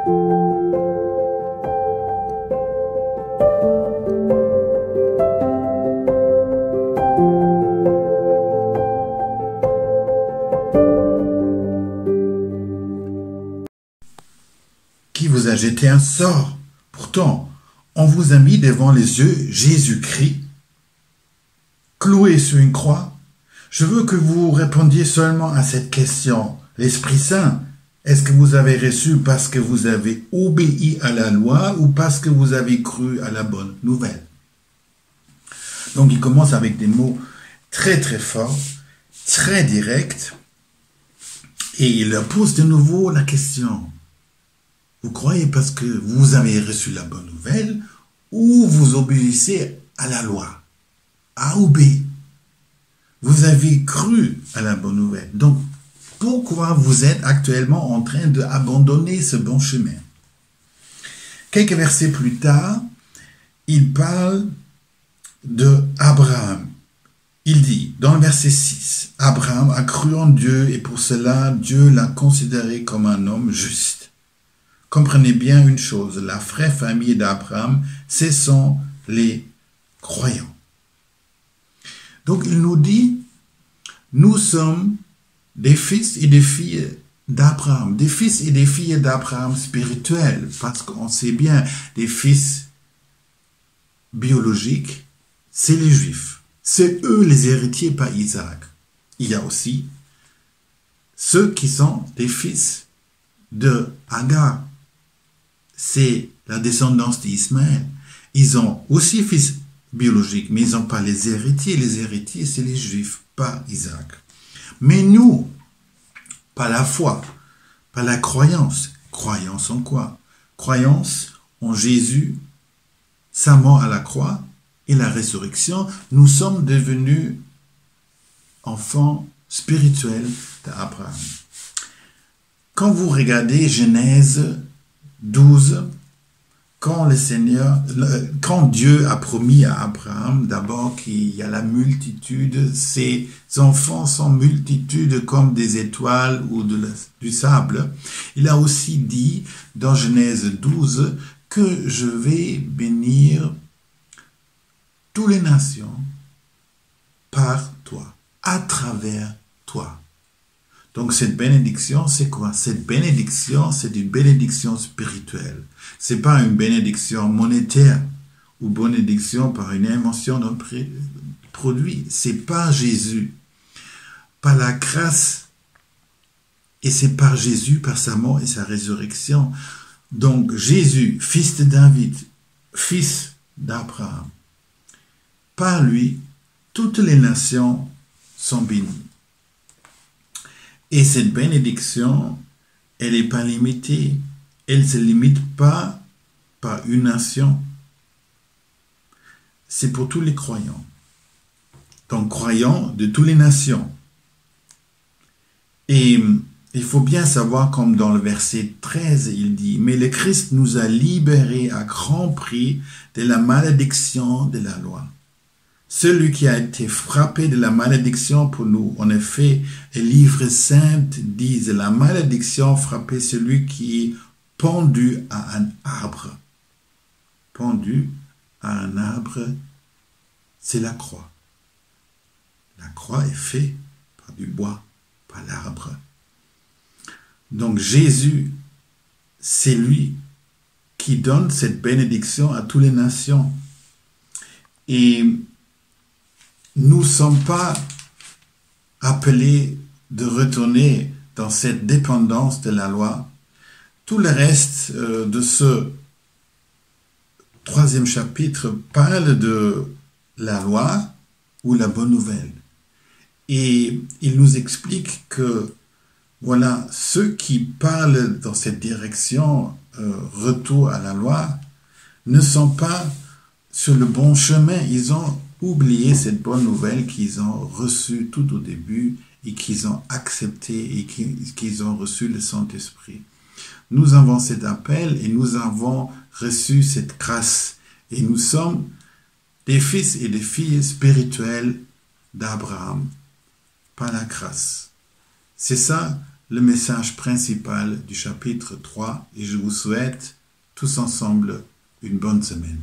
Qui vous a jeté un sort? Pourtant, on vous a mis devant les yeux Jésus-Christ, cloué sur une croix. Je veux que vous répondiez seulement à cette question. L'Esprit Saint, est-ce que vous avez reçu parce que vous avez obéi à la loi ou parce que vous avez cru à la bonne nouvelle? Donc il commence avec des mots très très forts, très directs, et il leur pose de nouveau la question. Vous croyez parce que vous avez reçu la bonne nouvelle ou vous obéissez à la loi, A ou B? Vous avez cru à la bonne nouvelle. Donc, pourquoi vous êtes actuellement en train d'abandonner ce bon chemin? Quelques versets plus tard, il parle de Abraham. Il dit, dans le verset 6, Abraham a cru en Dieu et pour cela, Dieu l'a considéré comme un homme juste. Comprenez bien une chose, la vraie famille d'Abraham, ce sont les croyants. Donc il nous dit, nous sommes des fils et des filles d'Abraham, des fils et des filles d'Abraham spirituels, parce qu'on sait bien, des fils biologiques, c'est les Juifs. C'est eux les héritiers par Isaac. Il y a aussi ceux qui sont des fils de Agar. C'est la descendance d'Ismaël. Ils ont aussi fils biologiques, mais ils n'ont pas les héritiers. Les héritiers, c'est les Juifs, pas Isaac. Mais nous, par la foi, par la croyance. Croyance en quoi? Croyance en Jésus, sa mort à la croix et la résurrection. Nous sommes devenus enfants spirituels d'Abraham. Quand vous regardez Genèse 12, quand Dieu a promis à Abraham d'abord qu'il y a la multitude, ses enfants sont multitudes comme des étoiles ou du sable. Il a aussi dit dans Genèse 12 que je vais bénir toutes les nations par toi, à travers toi. Donc cette bénédiction, c'est quoi? Cette bénédiction, c'est une bénédiction spirituelle. C'est pas une bénédiction monétaire ou bénédiction par une invention d'un produit. C'est par Jésus, par la grâce, et c'est par Jésus, par sa mort et sa résurrection. Donc Jésus, fils de David, fils d'Abraham, par lui, toutes les nations sont bénies. Et cette bénédiction, elle n'est pas limitée. Elle ne se limite pas par une nation. C'est pour tous les croyants. Donc, croyants de toutes les nations. Et il faut bien savoir, comme dans le verset 13, il dit, « Mais le Christ nous a libérés à grand prix de la malédiction de la loi. » Celui qui a été frappé de la malédiction pour nous. En effet, les livres saints disent, la malédiction frappait celui qui est pendu à un arbre. Pendu à un arbre, c'est la croix. La croix est faite par du bois, par l'arbre. Donc Jésus, c'est lui qui donne cette bénédiction à toutes les nations. Et nous ne sommes pas appelés de retourner dans cette dépendance de la loi. Tout le reste de ce 3e chapitre parle de la loi ou la bonne nouvelle. Et il nous explique que, voilà, ceux qui parlent dans cette direction, retour à la loi, ne sont pas sur le bon chemin. Ils ont oublié cette bonne nouvelle qu'ils ont reçue tout au début et qu'ils ont accepté et qu'ils ont reçu le Saint-Esprit. Nous avons cet appel et nous avons reçu cette grâce. Et nous sommes des fils et des filles spirituels d'Abraham par la grâce. C'est ça le message principal du chapitre 3 et je vous souhaite tous ensemble une bonne semaine.